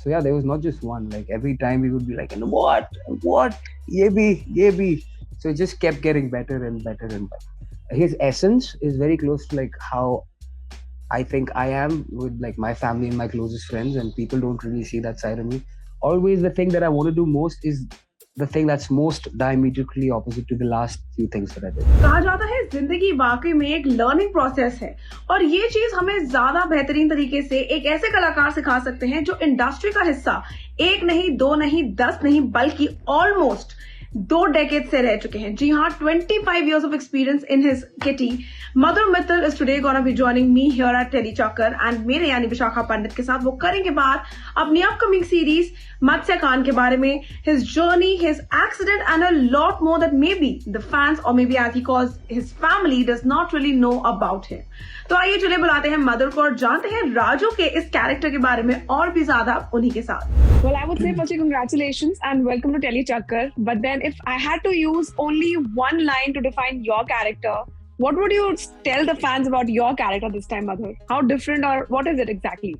So yeah, there was not just one. Like every time we would be like, what, ye bhi. So it just kept getting better and better and better. His essence is very close to like how I think I am with like my family and my closest friends, and people don't really see that side of me. Always the thing that I want to do most is the thing that's most diametrically opposite to the last few things that I did. कहा जाता है जिंदगी वाकई में एक learning process है और ये चीज हमें ज्यादा बेहतरीन तरीके से एक ऐसे कलाकार सिखा सकते हैं जो इंडस्ट्री का हिस्सा एक नहीं, दो नहीं, 10 नहीं, बल्कि ऑलमोस्ट 2 डेकेड से रह चुके हैं. जी हाँ, 25 years of experience in his kitty. Madhur Mittal is today gonna be joining me here at TeleChakkar and मेरे यानी विशाखा पंडित के साथ वो करेंगे बात अपनी अपकमिंग सीरीज MatsyaKand के बारे में, his journey, his accident and a lot more that maybe the fans or maybe as he calls his family does not really know about him. तो आइए चलिए बुलाते हैं मधुर को और जानते हैं राजू के इस कैरेक्टर के बारे में और भी ज्यादा उन्हीं के साथ. Well, I would say firstly congratulations and welcome to TeleChakkar. But then if I had to use only one line to define your character, what would you tell the fans about your character this time, Madhur? How different or what is it exactly?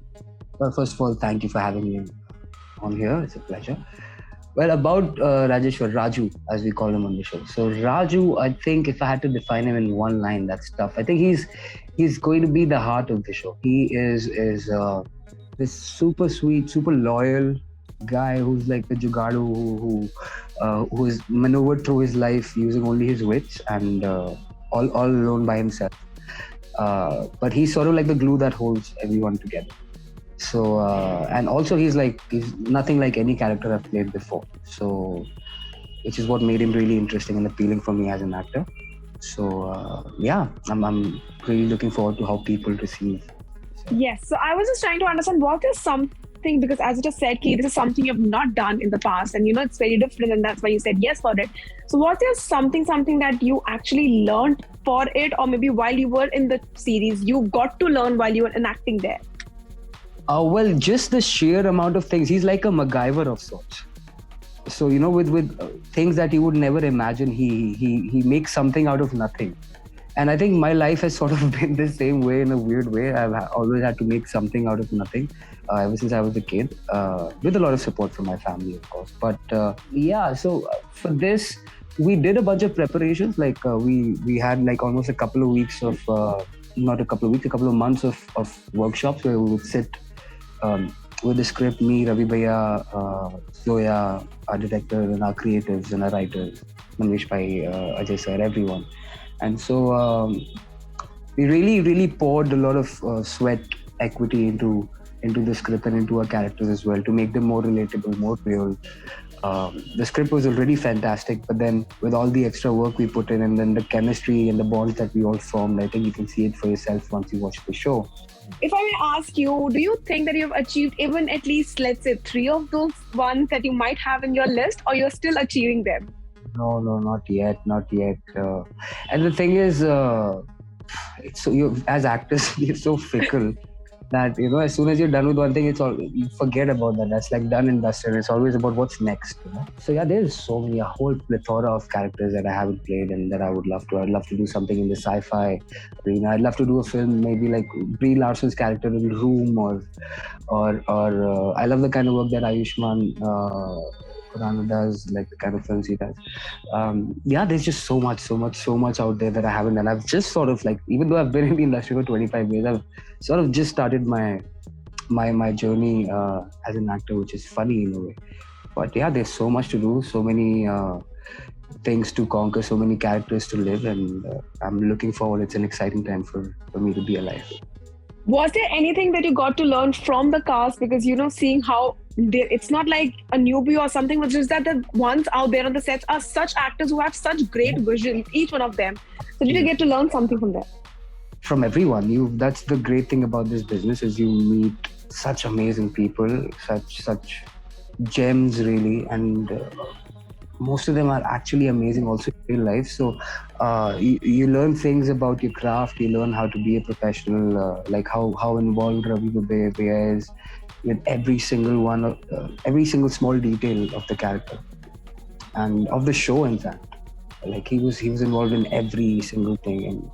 Well, first of all, thank you for having me on here. It's a pleasure. Well, about Raju, as we call him on the show. So Raju, I think if I had to define him in one line, that's tough. I think he's going to be the heart of the show. He is this super sweet, super loyal guy who's like a jugadu who is maneuvered through his life using only his wits and all alone by himself. But he's sort of like the glue that holds everyone together. So and also he's nothing like any character I've played before. So which is what made him really interesting and appealing for me as an actor. So yeah, I'm really looking forward to how people receive. Yes. So I was just trying to understand what is something, because as you just said, Ki, this is something you've not done in the past and it's very different and that's why you said yes for it. So what is something that you actually learned for it, or maybe while you were in the series, you got to learn while you were enacting there? Well, just the sheer amount of things. He's like a MacGyver of sorts. So, with things that you would never imagine, he makes something out of nothing. And I think my life has sort of been the same way in a weird way. I've always had to make something out of nothing ever since I was a kid, with a lot of support from my family, of course. But yeah, so for this, we did a bunch of preparations. Like we had like almost a couple of weeks of, not a couple of weeks, a couple of months of workshops where we would sit with the script, me, Ravi Bhaiya, Zorya, our director, and our creatives and our writers, Manish Bhai, Ajay sir, everyone. And so we really poured a lot of sweat, equity into the script and into our characters as well to make them more relatable, more real. The script was already fantastic, but then with all the extra work we put in and then the chemistry and the bonds that we all formed, I think you can see it for yourself once you watch the show. If I may ask you, do you think that you've achieved even at least, let's say, 3 of those ones that you might have in your list, or you're still achieving them? No, not yet. And the thing is, it's so as actors, we're so fickle that as soon as you're done with one thing, you forget about that. That's like done and dusted. It's always about what's next. So yeah, there's so many, a whole plethora of characters that I haven't played and that I would love to. I'd love to do something in the sci-fi arena. I'd love to do a film, maybe like Brie Larson's character in Room, or I love the kind of work that Ayushmann Khurrana does, like the kind of films he does. Yeah, there's just so much out there that I haven't done. I've just sort of like, even though I've been in the industry for 25 years, I've sort of just started my journey as an actor, which is funny in a way. But yeah, there's so much to do, so many things to conquer, so many characters to live, and I'm looking forward. It's an exciting time for me to be alive. Was there anything that you got to learn from the cast? Because, seeing how it's not like a newbie or something, but just that the ones out there on the sets are such actors who have such great vision, each one of them. So did you get to learn something from them? From everyone. That's the great thing about this business, is you meet such amazing people, such gems really, and most of them are actually amazing also in real life. So you learn things about your craft, you learn how to be a professional, like how involved Ravi Bhaiya is with every single small detail of the character and of the show. In fact, like he was involved in every single thing, and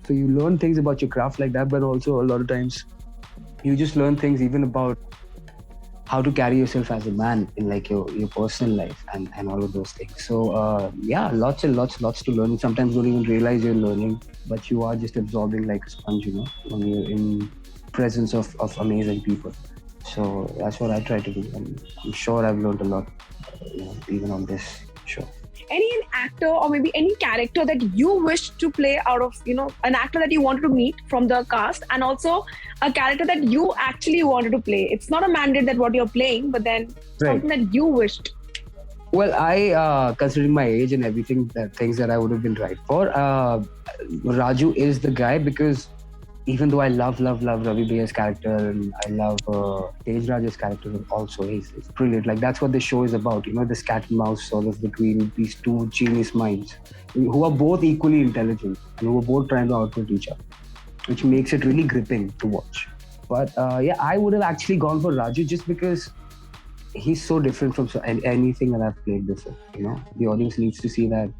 so you learn things about your craft like that. But also a lot of times you just learn things even about how to carry yourself as a man in like your personal life and all of those things. So yeah, lots and lots to learn. Sometimes don't even realize you're learning, but you are just absorbing like a sponge, when you're in presence of amazing people. So that's what I try to do, and I'm sure I've learned a lot, even on this show. Any actor or maybe any character that you wish to play out of, an actor that you wanted to meet from the cast, and also a character that you actually wanted to play. It's not a mandate that what you're playing, but then something that you wished. Well, I, considering my age and everything, things that I would have been right for, Raju is the guy, because even though I love Ravi Bhaiya's character, and I love Tej Raj's character also, he's brilliant. Like, that's what the show is about, this cat and mouse sort of between these two genius minds who are both equally intelligent and who are both trying to outwit each other, which makes it really gripping to watch. But yeah, I would have actually gone for Raju just because he's so different from anything that I've played before. The audience needs to see that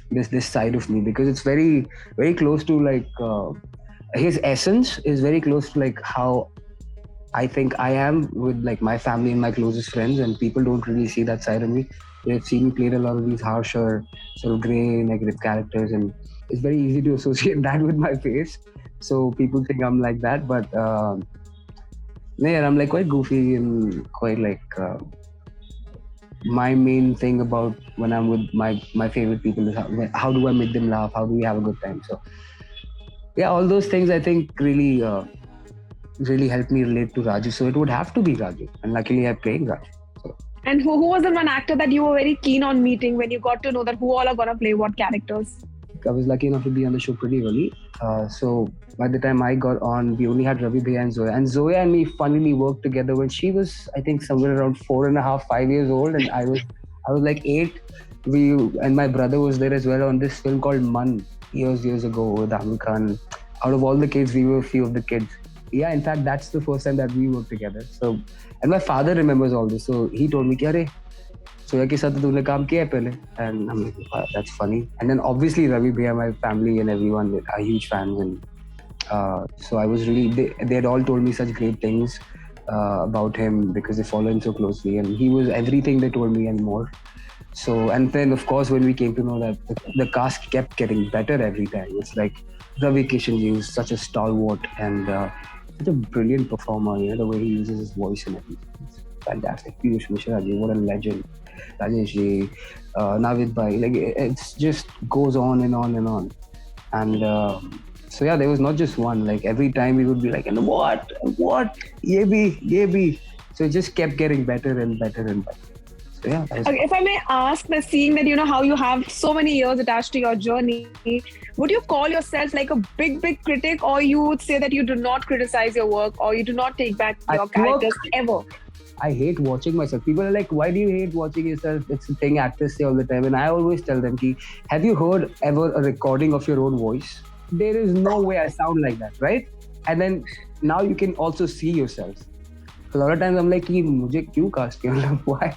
this side of me, because it's very, very close to like his essence is very close to like how I think I am with like my family and my closest friends, and people don't really see that side of me. They've seen me play a lot of these harsher, sort of grey, negative characters, and it's very easy to associate that with my face. So people think I'm like that, but yeah, I'm like quite goofy and quite like my main thing about when I'm with my favorite people is how do I make them laugh? How do we have a good time? So yeah, all those things I think really really helped me relate to Raju. So it would have to be Raju, and luckily I'm playing Raju. So. And who was the one actor that you were very keen on meeting when you got to know that who all are gonna play what characters? I was lucky enough to be on the show pretty early. So by the time I got on, we only had Ravi Bhaiya and Zorya. And Zorya and me funnily worked together when she was, I think, somewhere around 4.5, 5 years old, and I was like 8. And my brother was there as well on this film called Man years ago with Amir Khan. Out of all the kids, we were a few of the kids. Yeah, in fact, that's the first time that we worked together. So, and my father remembers all this. So he told me, "Kya Zoya ke sath tune kaam kiya hai pehle?" And I'm like, wow, that's funny. And then obviously Ravi Bhaiya, my family and everyone are huge fans. And so I was really, they had all told me such great things about him because they follow him so closely. And he was everything they told me and more. So, and then of course, when we came to know that the cast kept getting better every time. It's like Ravi Kishan is such a stalwart and such a brilliant performer. The way he uses his voice and everything. It's fantastic. Piyush Mishra ji, what a legend. Rajesh ji, Navid Bhai, like it just goes on and on and on. And so yeah, there was not just one. Like every time we would be like, and what, ye bhi. So it just kept getting better and better and better. So yeah. Okay, if I may ask, that seeing that how you have so many years attached to your journey, would you call yourself like a big critic, or you would say that you do not criticize your work, or you do not take back your characters ever? I hate watching myself. People are like, why do you hate watching yourself? It's a thing actors say all the time. And I always tell them, have you heard ever a recording of your own voice? There is no way I sound like that, right? And then now you can also see yourself. A lot of times I'm like, mujhe kyun cast kiya? Why?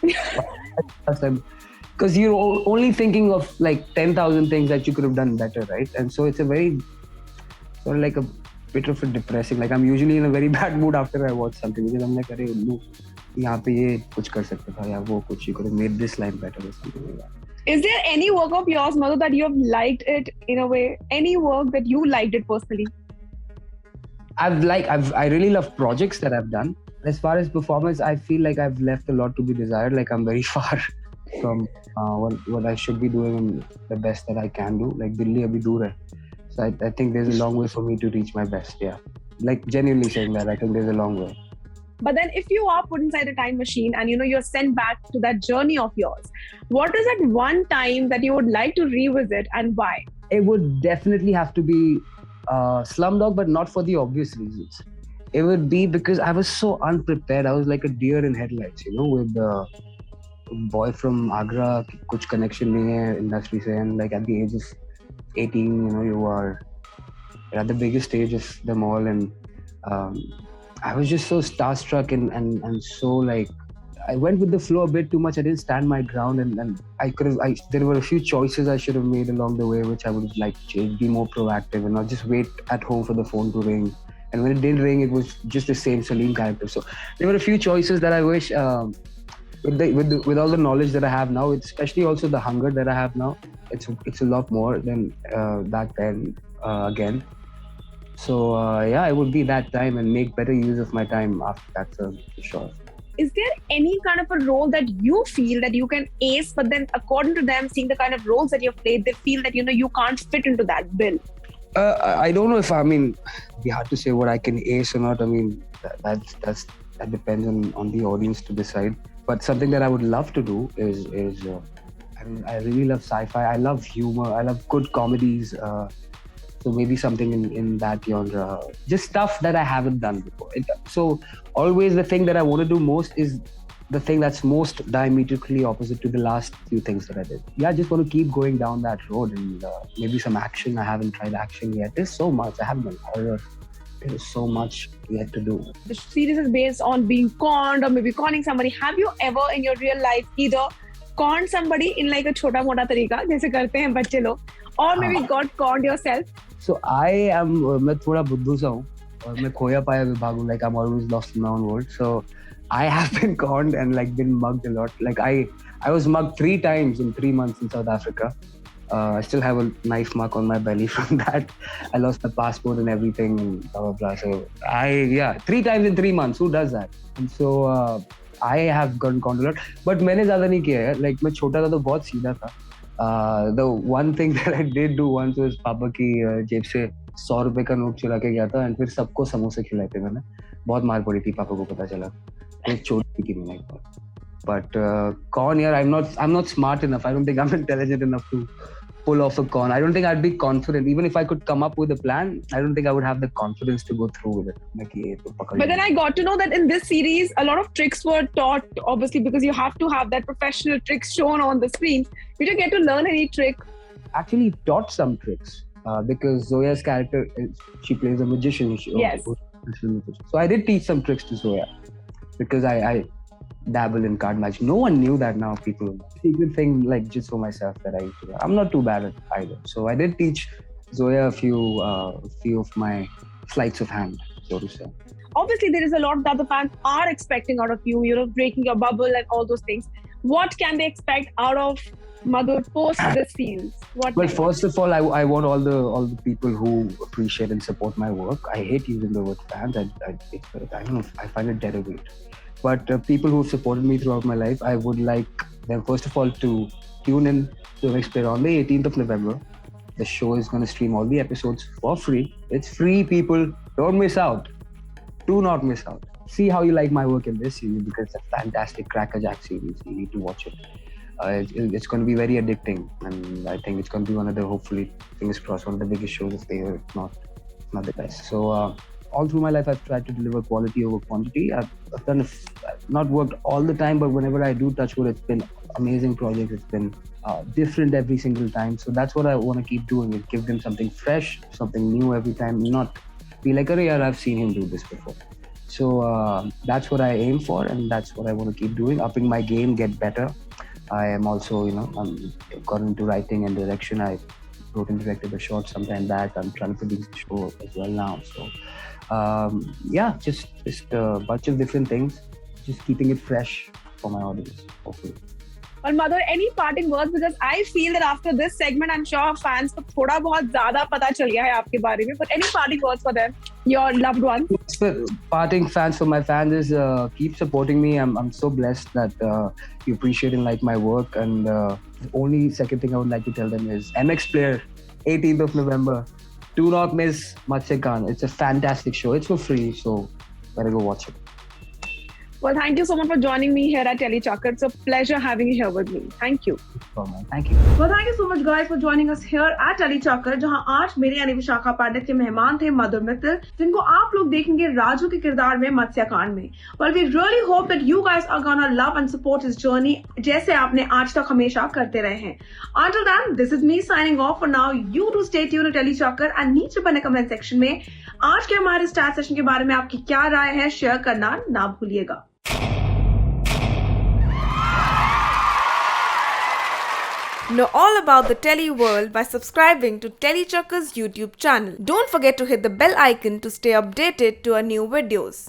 Because you're only thinking of like 10,000 things that you could have done better, right? And so it's a very sort of like a bit of a depressing. Like I'm usually in a very bad mood after I watch something because I'm like, look. यहाँ पे ये कुछ कर सकता था या वो कुछ you could have made this line better or something like that. Is there any work of yours, Madhur, that you have liked it in a way? Any work that you liked it personally? I really love projects that I've done. As far as performance, I feel like I've left a lot to be desired. Like I'm very far from what I should be doing and the best that I can do. Like Dilli abhi dur hai. So I think there's a long way for me to reach my best. Yeah, like genuinely saying that, I think there's a long way. But then if you are put inside a time machine and you're sent back to that journey of yours, what is that one time that you would like to revisit and why? It would definitely have to be Slumdog, but not for the obvious reasons. It would be because I was so unprepared. I was like a deer in headlights, with the boy from Agra, kuch connection nahi hai industry se, and like at the age of 18, you are at the biggest stage of them all, and I was just so starstruck and so like I went with the flow a bit too much. I didn't stand my ground, and there were a few choices I should have made along the way, which I would have liked to change, be more proactive and not just wait at home for the phone to ring And when it didn't ring, it was just the same Salim character. So there were a few choices that I wish, with all the knowledge that I have now, especially also the hunger that I have now, it's a lot more than back then again. So it would be that time and make better use of my time after that film for sure. Is there any kind of a role that you feel that you can ace, but then according to them, seeing the kind of roles that you've played, they feel that you can't fit into that bill? I don't know if it'd be hard to say what I can ace or not. I mean, that depends on the audience to decide. But something that I would love to do is I really love sci-fi. I love humor. I love good comedies. So maybe something in that genre. Just stuff that I haven't done before. So always the thing that I want to do most is the thing that's most diametrically opposite to the last few things that I did. Yeah, I just want to keep going down that road and maybe some action. I haven't tried action yet. There's so much. I haven't done horror. There's so much yet to do. The series is based on being conned or maybe conning somebody. Have you ever in your real life either conned somebody in like a chota mota tarika, जैसे करते हैं बच्चे लोग, or maybe got conned yourself? So मैं थोड़ा बुद्धू सा हूँ और मैं खोया पाया विभाग हूँ. Like I'm always lost in my own world. So I have been conned and like been mugged a lot. Like I was mugged 3 times in 3 months in South Africa. I still have a knife mark on my belly from that. I lost my passport and everything and blah, blah, blah. So 3 times in 3 months. Who does that? And so I have gotten conned a lot. But मैंने ज़्यादा नहीं किया है. Like मैं छोटा था तो बहुत सीधा था. The one thing that I did do once was पापा की जेब से 100 रुपए का नोट चुरा के गया था and फिर सबको समोसे खिलाए थे मैंने. बहुत मार पड़ी थी पापा को पता चला. एक चोरी की मैंने एक बार. But con, I'm not smart enough. I don't think I'm intelligent enough to pull off a con. I don't think I'd be confident. Even if I could come up with a plan, I don't think I would have the confidence to go through with it. But then I got to know that in this series, a lot of tricks were taught, obviously, because you have to have that professional tricks shown on the screen. Did you get to learn any trick? Actually taught some tricks because Zorya's character, she plays a magician. Yes. So I did teach some tricks to Zorya because I dabble in card magic. No one knew that now, people. Secret thing, like just for myself that I used to do. I'm not too bad at it either. So I did teach Zorya a few of my sleights of hand, so to say. Obviously, there is a lot that the fans are expecting out of you, breaking your bubble and all those things. What can they expect out of Madhur post this series? First of all, I want all the people who appreciate and support my work. I hate using the word fans. I don't know. I find it derogatory. But people who have supported me throughout my life, I would like them, first of all, to tune in to next play on the 18th of November. The show is going to stream all the episodes for free. It's free, people. Don't miss out. Do not miss out. See how you like my work in this series because it's a fantastic crackerjack series. You need to watch it. It's going to be very addicting. And I think it's going to be one of the, hopefully, fingers crossed, one of the biggest shows if they are not the best. So, all through my life, I've tried to deliver quality over quantity. I've not worked all the time, but whenever I do touch wood, it's been amazing projects. It's been different every single time. So that's what I want to keep doing, is give them something fresh, something new every time, not be like, oh yeah, I've seen him do this before. So that's what I aim for, and that's what I want to keep doing, upping my game, get better. I am also, I'm got into writing and direction. I wrote and directed a short sometime back. I'm trying to produce the show as well now. So just a bunch of different things, just keeping it fresh for my audience, hopefully. Well, Madhur, any parting words? Because I feel that after this segment, I'm sure fans को थोड़ा बहुत ज़्यादा पता चल गया है आपके बारे में. But any parting words for them, your loved ones? Parting fans for my fans is keep supporting me. I'm so blessed that you appreciate and like my work. And the only second thing I would like to tell them is MX Player, 18th of November. Do not miss MatsyaKand. It's a fantastic show. It's for free, so better go watch it. Well, thank you so much for joining me here at TeleChakkar. It's a pleasure having you here with me. Thank you. Thank you. Well, thank you so much, guys, for joining us here at TeleChakkar, जहां आज मेरे यानी विशाखा पांडे के मेहमान थे मधुर मित्तल, जिनको आप लोग देखेंगे राजू के किरदार में मत्स्यकांड में. Well, we really hope that you guys are gonna love and support his journey जैसे आपने आज तक हमेशा करते रहे हैं. Until then, this is me signing off for now. You do stay tuned to TeleChakkar and नीचे बने कमेंट सेक्शन में आज के हमारे स्टार सेशन के बारे में आपकी क्या राय है शेयर करना ना भूलिएगा. Know all about the Telly world by subscribing to TeleChakka's YouTube channel. Don't forget to hit the bell icon to stay updated to our new videos.